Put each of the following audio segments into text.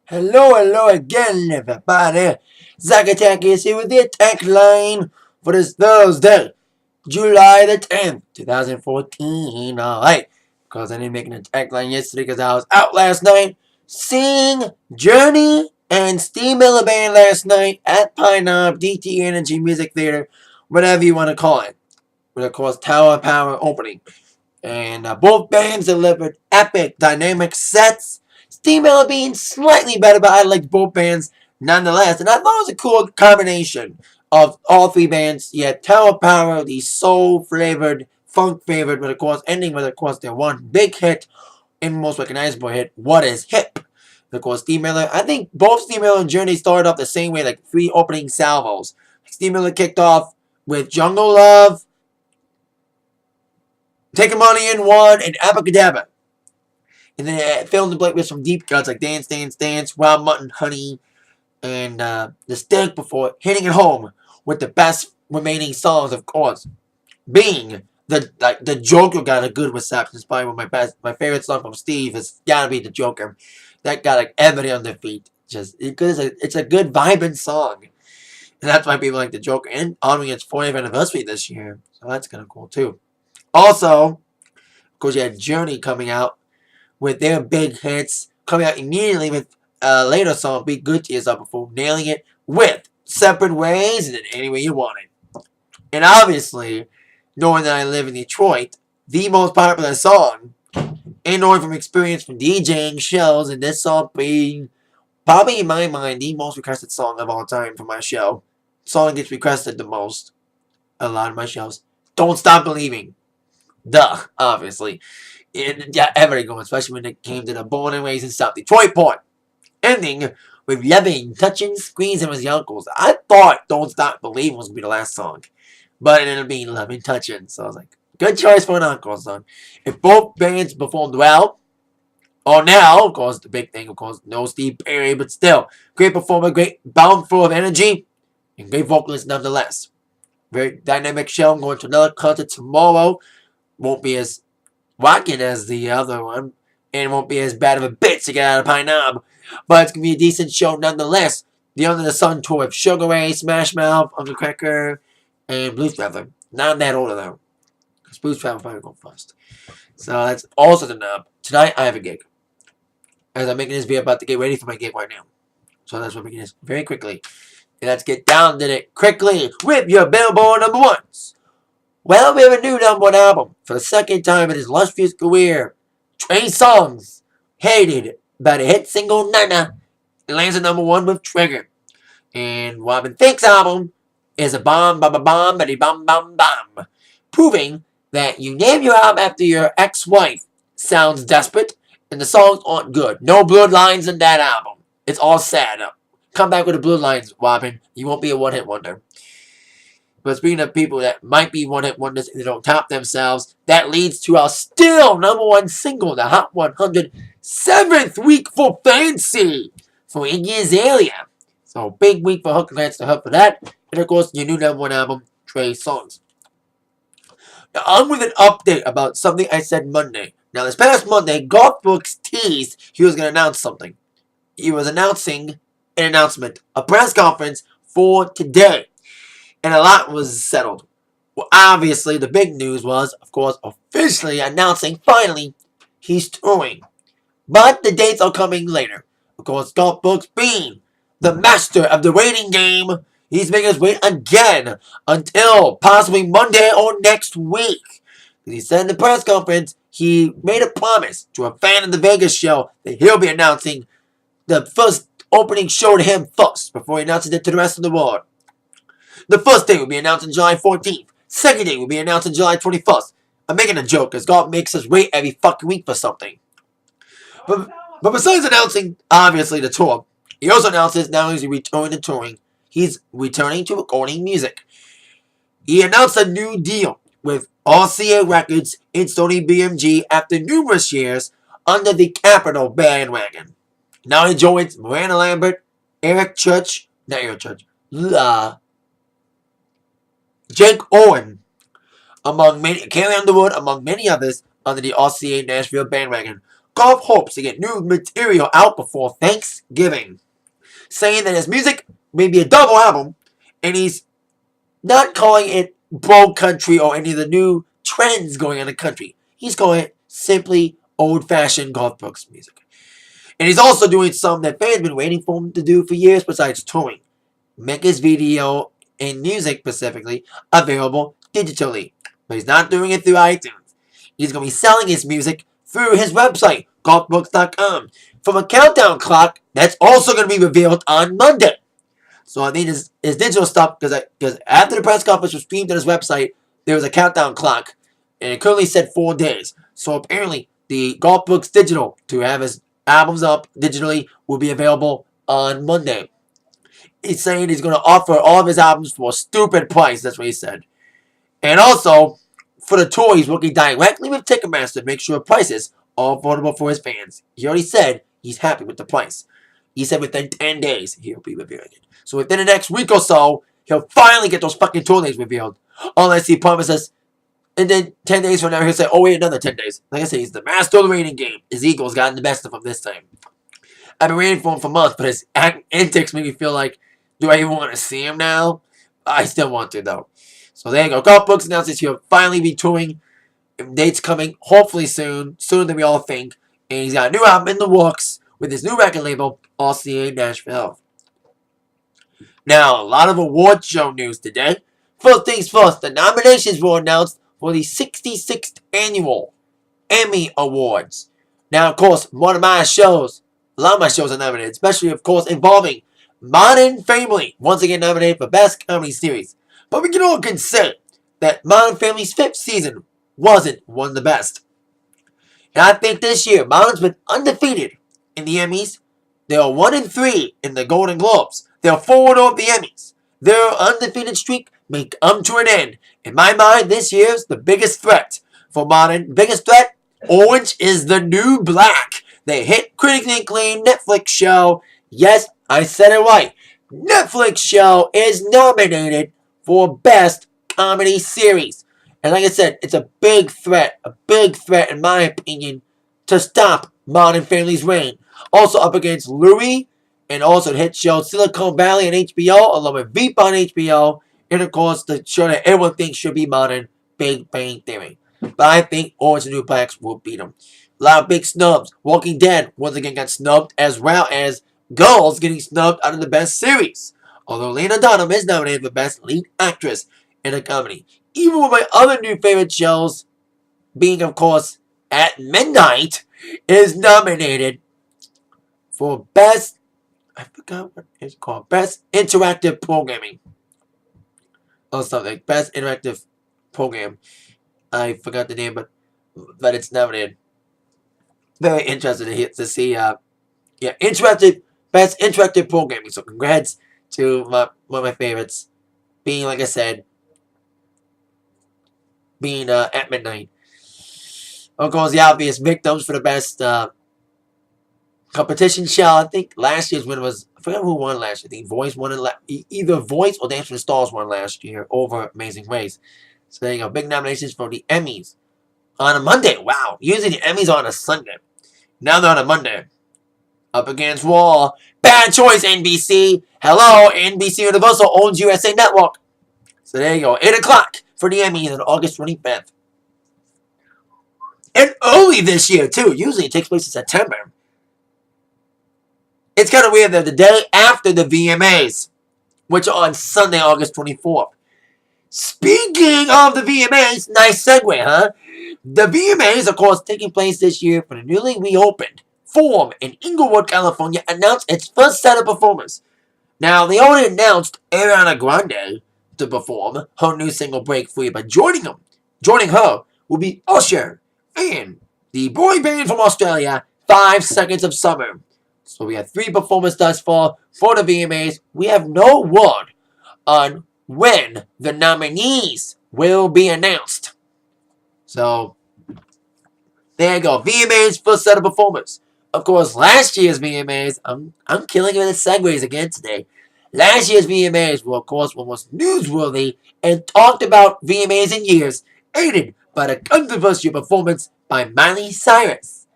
Hello again, everybody. Zack Attack is here with the Atakline for this Thursday, July the 10th, 2014. Alright, because I didn't make an attack line yesterday because I was out last night seeing Journey and Steve Miller Band last night at Pine Knob DT Energy Music Theater, whatever you want to call it. With, of course, Tower of Power opening. And both bands delivered epic, dynamic sets. Steve Miller being slightly better, but I liked both bands nonetheless. And I thought it was a cool combination of all three bands. You had Tower of Power, the soul-flavored, funk-flavored, but of course, ending with, of course, their one big hit and most recognizable hit, What Is Hip? Of course, Steve Miller, I think both Steve Miller and Journey started off the same way, like three opening salvos. Steve Miller kicked off with Jungle Love, Take Money in One, and Abracadabra. And then it filled in the blank with some deep cuts like Dance, Dance, Dance, Wild Mutton, Honey, and The Stick before hitting it home with the best remaining songs, of course, being the Joker got a good reception. It's probably one of my favorite song from Steve has gotta be the Joker. That got like everybody on their feet. Just because it's a good vibing song. And that's why people like the Joker. And honoring its 40th anniversary this year. So that's kind of cool too. Also, of course, you had Journey coming out with their big hits, coming out immediately with a later song, Be Good to Yourself, before nailing it with Separate Ways and Any Way You Want It. And obviously, knowing that I live in Detroit, the most popular song, and knowing from experience from DJing shows, and this song being probably in my mind the most requested song of all time for my show. Song gets requested the most, a lot of my shows. Don't Stop Believing. Duh, obviously. And yeah, everything going, especially when it came to the Born and Raised in South Detroit part. Ending with Loving, Touching, Squeezing with your uncles. I thought Don't Stop Believing was going to be the last song. But it ended up being Loving, Touching. So I was like, good choice for an encore song. If both bands performed well, or now, of course, the big thing, of course, no Steve Perry, but still, great performer, great bound full of energy, and great vocalist nonetheless. Very dynamic show. I'm going to another concert tomorrow. Won't be as rocking as the other one, and won't be as bad of a bitch to get out of Pine Knob, but it's going to be a decent show nonetheless. The Under the Sun tour of Sugar Ray, Smash Mouth, Uncle Cracker, and Blues Traveler. Not that order though, because Blues Traveler probably go first. So that's also the nub. Tonight I have a gig. As I'm making this video, about to get ready for my gig right now. So that's why I'm making this very quickly. And let's get down to it quickly with your Billboard number ones. Well, we have a new number one album for the second time in his illustrious career. Trey Songz, hated by the hit single Nana, it lands at number one with Trigger. And Robin Thicke's album is a bomb, bomb, bomb, bitty, bomb, bomb, bomb, proving that you name your album after your ex-wife sounds desperate, and the songs aren't good. No bloodlines in that album. It's all sad. Come back with the bloodlines, Robin. You won't be a one-hit wonder. But speaking of people that might be one-hit wonders and they don't top themselves, that leads to our still number one single, the Hot 100, 7th week for Fancy for Iggy Azalea. So big week for Hook Lance to Hook for that. And of course, your new number one album, Trey Songz. Now on with an update about something I said Monday. Now this past Monday, Garth Brooks teased he was going to announce something. He was announcing an announcement, a press conference for today. And a lot was settled. Well, obviously, the big news was, of course, officially announcing, finally, he's touring. But the dates are coming later. Of course, Garth Brooks being the master of the waiting game, he's making us wait again until possibly Monday or next week. He said in the press conference, he made a promise to a fan of the Vegas show that he'll be announcing the first opening show to him first before he announces it to the rest of the world. The first day will be announced on July 14th. Second day will be announced on July 21st. I'm making a joke because God makes us wait every fucking week for something. But besides announcing, obviously, the tour, he also announces now he's returning to touring. He's returning to recording music. He announced a new deal with RCA Records and Sony BMG after numerous years under the Capitol bandwagon. Now he joins Miranda Lambert, Jake Owen, among many, Carrie Underwood, among many others, under the RCA Nashville bandwagon. Garth hopes to get new material out before Thanksgiving, saying that his music may be a double album, and he's not calling it broad country or any of the new trends going on in the country. He's calling it simply old-fashioned Garth Brooks music. And he's also doing something that fans have been waiting for him to do for years besides touring. Make his video and music specifically available digitally. But he's not doing it through iTunes. He's going to be selling his music through his website, garthbrooks.com, from a countdown clock that's also going to be revealed on Monday. So I think his digital stuff, because after the press conference was streamed on his website, there was a countdown clock, and it currently said 4 days. So apparently, the Garth Brooks digital to have his albums up digitally will be available on Monday. He's saying he's going to offer all of his albums for a stupid price. That's what he said. And also, for the tour, he's working directly with Ticketmaster to make sure prices are affordable for his fans. He already said he's happy with the price. He said within 10 days, he'll be revealing it. So within the next week or so, he'll finally get those fucking tour dates revealed. Unless he promises, and then 10 days from now, he'll say, oh wait, another 10 days. Like I said, he's the master of the waiting game. His ego's gotten the best of him this time. I've been waiting for him for months, but his antics make me feel like, do I even want to see him now? I still want to, though. So there you go. Garth Brooks announces he'll finally be touring. Dates coming, hopefully soon. Sooner than we all think. And he's got a new album in the works with his new record label, RCA Nashville. Now, a lot of award show news today. First things first, the nominations were announced for the 66th Annual Emmy Awards. Now, of course, a lot of my shows are nominated, especially, of course, involving Modern Family, once again nominated for Best Comedy Series. But we can all consent that Modern Family's 5th season wasn't one of the best. And I think this year, Modern's been undefeated in the Emmys. They are 1-3 in the Golden Globes. They are 4-0 at the Emmys. Their undefeated streak may come to an end. In my mind, this year's the biggest threat for Modern. Biggest threat, Orange is the New Black. The hit critically acclaimed Netflix show. Yes, I said it right. Netflix show is nominated for Best Comedy Series. And like I said, it's a big threat in my opinion, to stop Modern Family's reign. Also up against Louie, and also the hit show Silicon Valley on HBO, along with Veep on HBO, and of course the show that everyone thinks should be modern, Big Bang Theory. But I think Orange and New Blacks will beat them. A lot of big snubs. Walking Dead once again got snubbed, as well as Girls getting snubbed out of the Best Series. Although Lena Dunham is nominated for Best Lead Actress in a Comedy. Even with my other new favorite shows, being of course At Midnight, is nominated for Best, I forgot what it's called, Best Interactive Programming. Or something, Best Interactive Program. I forgot the name, but it's nominated. Very interested to see, Best Interactive Programming. So congrats to one of my favorites, being, like I said, being At Midnight. Of course, the obvious victims for the best competition show. I think last year's winner was, I forgot who won last year. I think Voice won either Voice or Dance with the Stars won last year over Amazing Race. So there you go. Big nominations for the Emmys on a Monday. Wow. Usually the Emmys are on a Sunday. Now they're on a Monday. Up against Raw. Bad choice, NBC. Hello, NBC Universal owns USA Network. So there you go. 8 o'clock for the Emmys on August 25th. And early this year, too. Usually it takes place in September. It's kind of weird that the day after the VMAs, which are on Sunday, August 24th. Speaking of the VMAs, nice segue, huh? The VMAs, of course, taking place this year for the newly reopened Forum in Inglewood, California, announced its first set of performers. Now, they already announced Ariana Grande to perform her new single Break Free, but joining her will be Usher and the boy band from Australia, 5 Seconds of Summer. So we have 3 performers thus far for the VMAs. We have no word on when the nominees will be announced. So, there you go. VMAs, first set of performers. Of course, last year's VMAs, I'm killing it with the segues again today. Last year's VMAs were, of course, most newsworthy and talked about VMAs in years, aided by the controversial performance by Miley Cyrus.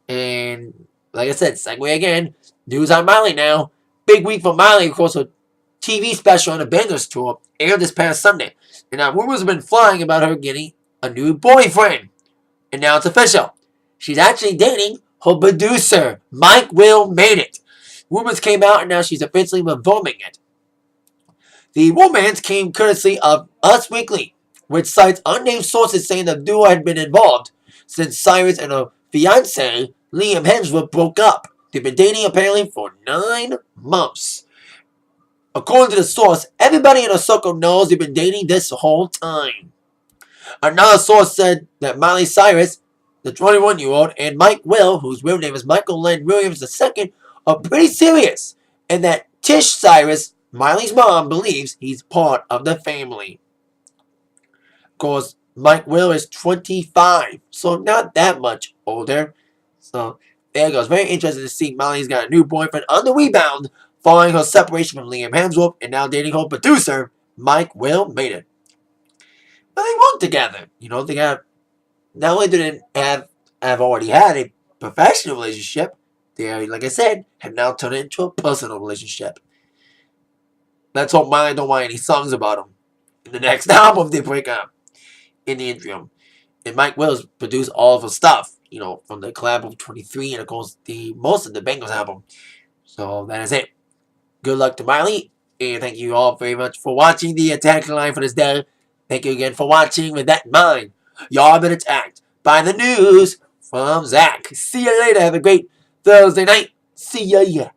And like I said, segue again. News on Miley now. Big week for Miley, of course. Her TV special on the Bangers tour aired this past Sunday. And now rumors have been flying about her getting a new boyfriend. And now it's official. She's actually dating her producer. Mike Will made it. Rumors came out and now she's officially confirming it. The romance came courtesy of Us Weekly, which cites unnamed sources saying the duo had been involved since Cyrus and her fiancé, Liam Hemsworth, broke up. They've been dating apparently for 9 months. According to the source, everybody in her circle knows they've been dating this whole time. Another source said that Miley Cyrus, the 21-year-old, and Mike Will, whose real name is Michael Len Williams II, are pretty serious, and that Tish Cyrus, Miley's mom, believes he's part of the family. Of course, Mike Will is 25, so not that much older. So there it goes. Very interesting to see Miley's got a new boyfriend on the rebound following her separation from Liam Hemsworth and now dating her producer, Mike Will made it. But they work together. They got, not only do they have already had a professional relationship, they, like I said, have now turned it into a personal relationship. Let's hope Miley don't write any songs about him in the next album if they break up in the interim. And Mike Wills produced all of her stuff, from the collab of 23 and of course most of the Bengals album. So that is it. Good luck to Miley, and thank you all very much for watching the Atakline for this day. Thank you again for watching. With that in mind, y'all have been attacked by the news from Zach. See you later. Have a great Thursday night. See ya.